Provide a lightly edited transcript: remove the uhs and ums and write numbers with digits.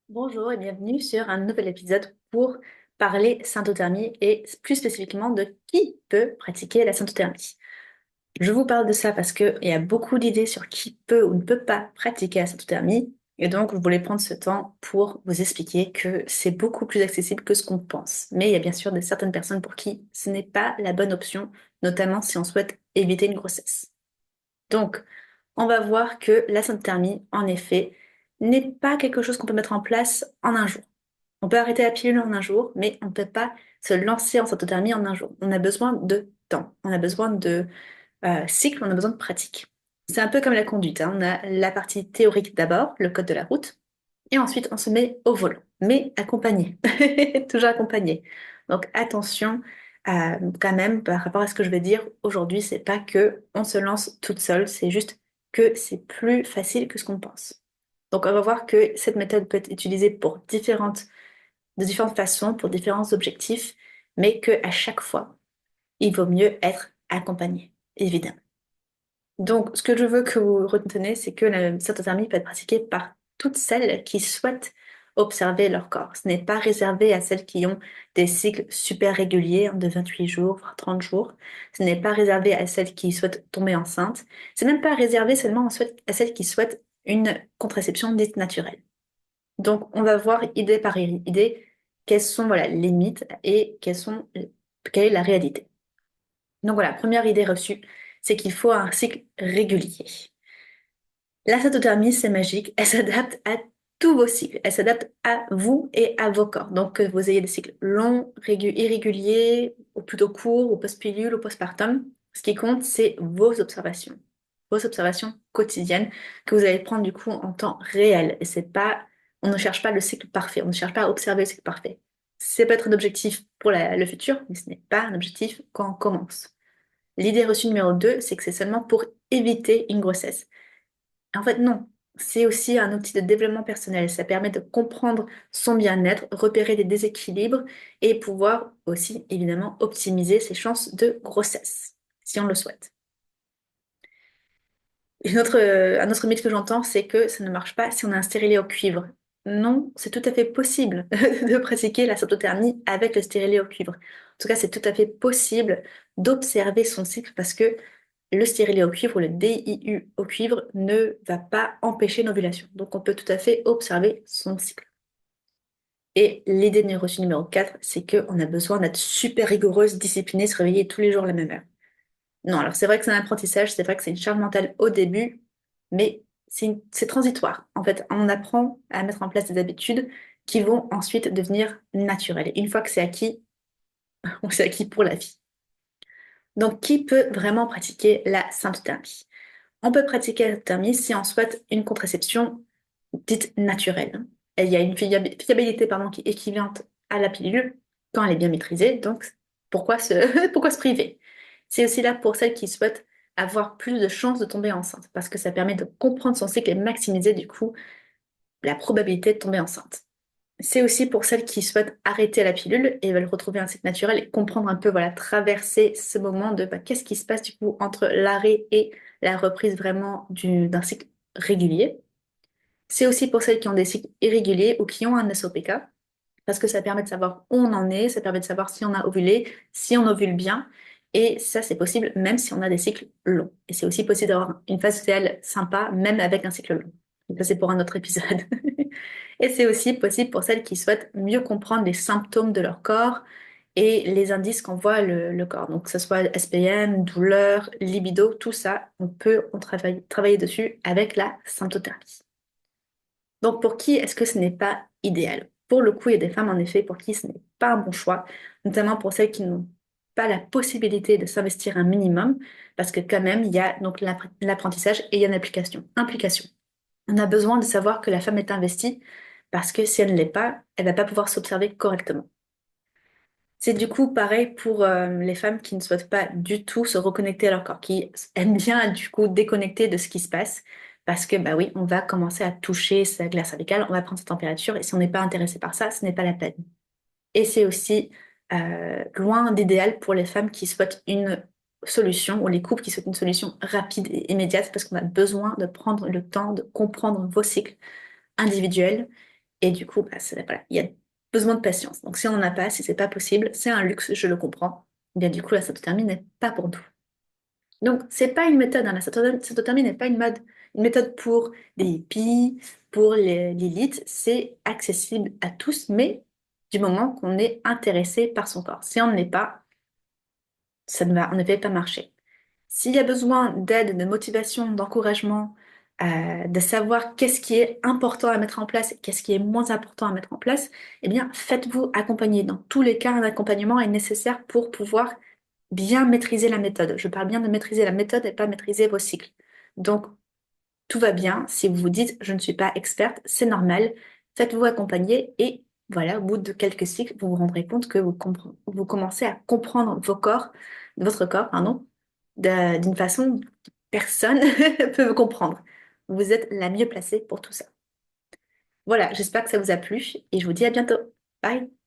Bonjour et bienvenue sur un nouvel épisode pour parler syntothermie et plus spécifiquement de qui peut pratiquer la syntothermie. Je vous parle de ça parce qu'il y a beaucoup d'idées sur qui peut ou ne peut pas pratiquer la syntothermie et donc je voulais prendre ce temps pour vous expliquer que c'est beaucoup plus accessible que ce qu'on pense. Mais il y a bien sûr certaines personnes pour qui ce n'est pas la bonne option, notamment si on souhaite éviter une grossesse. Donc, on va voir que la sympthermie, en effet, n'est pas quelque chose qu'on peut mettre en place en un jour. On peut arrêter la pilule en un jour, mais on ne peut pas se lancer en symptothermie en un jour. On a besoin de temps, on a besoin de cycle, on a besoin de pratique. C'est un peu comme la conduite, hein. On a la partie théorique d'abord, le code de la route, et ensuite on se met au volant, mais accompagné, toujours accompagné. Donc attention quand même par rapport à ce que je vais dire aujourd'hui, c'est pas que on se lance toute seule, c'est juste que c'est plus facile que ce qu'on pense. Donc on va voir que cette méthode peut être utilisée de différentes façons, pour différents objectifs, mais que à chaque fois, il vaut mieux être accompagné, évidemment. Donc, ce que je veux que vous retenez, c'est que la cytothermie peut être pratiquée par toutes celles qui souhaitent observer leur corps. Ce n'est pas réservé à celles qui ont des cycles super réguliers, hein, de 28 jours, voire 30 jours. Ce n'est pas réservé à celles qui souhaitent tomber enceinte. C'est même pas réservé seulement à celles qui souhaitent une contraception dite naturelle. Donc, on va voir idée par idée quelles sont voilà, les mythes et quelle est la réalité. Donc voilà, première idée reçue, c'est qu'il faut un cycle régulier. La cytothermie, c'est magique, elle s'adapte à tous vos cycles, elle s'adapte à vous et à vos corps. Donc que vous ayez des cycles longs, irréguliers, ou plutôt courts, ou post-pilule, ou postpartum, ce qui compte, c'est vos observations quotidiennes que vous allez prendre du coup en temps réel. Et c'est pas, on ne cherche pas le cycle parfait, on ne cherche pas à observer le cycle parfait. C'est peut être un objectif pour le futur, mais ce n'est pas un objectif quand on commence. L'idée reçue numéro 2, c'est que c'est seulement pour éviter une grossesse. En fait, non. C'est aussi un outil de développement personnel. Ça permet de comprendre son bien-être, repérer des déséquilibres et pouvoir aussi, évidemment, optimiser ses chances de grossesse, si on le souhaite. Un autre mythe que j'entends, c'est que ça ne marche pas si on a un stérilet au cuivre. Non, c'est tout à fait possible de pratiquer la symptothermie avec le stérilet au cuivre. En tout cas, c'est tout à fait possible d'observer son cycle parce que le stérilet au cuivre ou le DIU au cuivre ne va pas empêcher l'ovulation. Donc, on peut tout à fait observer son cycle. Et l'idée de reçue numéro 4, c'est qu'on a besoin d'être super rigoureuse, disciplinée, se réveiller tous les jours à la même heure. Non, alors c'est vrai que c'est un apprentissage, c'est vrai que c'est une charge mentale au début, mais c'est transitoire. En fait, on apprend à mettre en place des habitudes qui vont ensuite devenir naturelles. Et une fois que c'est acquis, c'est acquis pour la vie. Donc, qui peut vraiment pratiquer la symptothermie? On peut pratiquer la symptothermie si on souhaite une contraception dite naturelle. Et il y a une fiabilité pardon, qui est équivalente à la pilule quand elle est bien maîtrisée, donc pourquoi se priver? C'est aussi là pour celles qui souhaitent avoir plus de chances de tomber enceinte, parce que ça permet de comprendre son cycle et maximiser du coup la probabilité de tomber enceinte. C'est aussi pour celles qui souhaitent arrêter la pilule et veulent retrouver un cycle naturel et comprendre un peu, voilà, traverser ce moment de qu'est-ce qui se passe du coup entre l'arrêt et la reprise vraiment d'un cycle régulier. C'est aussi pour celles qui ont des cycles irréguliers ou qui ont un SOPK, parce que ça permet de savoir où on en est, ça permet de savoir si on a ovulé, si on ovule bien, et ça c'est possible même si on a des cycles longs. Et c'est aussi possible d'avoir une phase lutéale sympa, même avec un cycle long. Et ça c'est pour un autre épisode. Et c'est aussi possible pour celles qui souhaitent mieux comprendre les symptômes de leur corps et les indices qu'envoie le corps. Donc que ce soit SPM, douleur, libido, tout ça, on travailler dessus avec la symptothérapie. Donc, pour qui est-ce que ce n'est pas idéal? Pour le coup, il y a des femmes, en effet, pour qui ce n'est pas un bon choix, notamment pour celles qui n'ont pas la possibilité de s'investir un minimum, parce que quand même, il y a donc l'apprentissage et il y a une implication. On a besoin de savoir que la femme est investie, parce que si elle ne l'est pas, elle va pas pouvoir s'observer correctement. C'est du coup pareil pour les femmes qui ne souhaitent pas du tout se reconnecter à leur corps, qui aiment bien du coup déconnecter de ce qui se passe, parce que bah oui, on va commencer à toucher sa glace cervicale, on va prendre sa température, et si on n'est pas intéressé par ça, ce n'est pas la peine. Et c'est aussi loin d'idéal pour les femmes qui souhaitent une solution, ou les couples qui souhaitent une solution rapide et immédiate, parce qu'on a besoin de prendre le temps de comprendre vos cycles individuels Et du coup, bah, voilà, il y a besoin de patience. Donc si on n'en a pas, si c'est pas possible, c'est un luxe, je le comprends. Eh bien du coup, la sautothermie n'est pas pour nous. Donc c'est pas une méthode, hein, la sautothermie n'est pas une méthode pour des hippies, pour l'élite. C'est accessible à tous, mais du moment qu'on est intéressé par son corps. Si on ne l'est pas, ça ne va en effet pas marcher. S'il y a besoin d'aide, de motivation, d'encouragement, de savoir qu'est-ce qui est important à mettre en place et qu'est-ce qui est moins important à mettre en place, eh bien, faites-vous accompagner. Dans tous les cas, un accompagnement est nécessaire pour pouvoir bien maîtriser la méthode. Je parle bien de maîtriser la méthode et pas maîtriser vos cycles. Donc, tout va bien. Si vous vous dites, je ne suis pas experte, c'est normal. Faites-vous accompagner et voilà, au bout de quelques cycles, vous vous rendrez compte que vous commencez à comprendre votre corps, pardon, d'une façon que personne peut vous comprendre. Vous êtes la mieux placée pour tout ça. Voilà, j'espère que ça vous a plu et je vous dis à bientôt. Bye!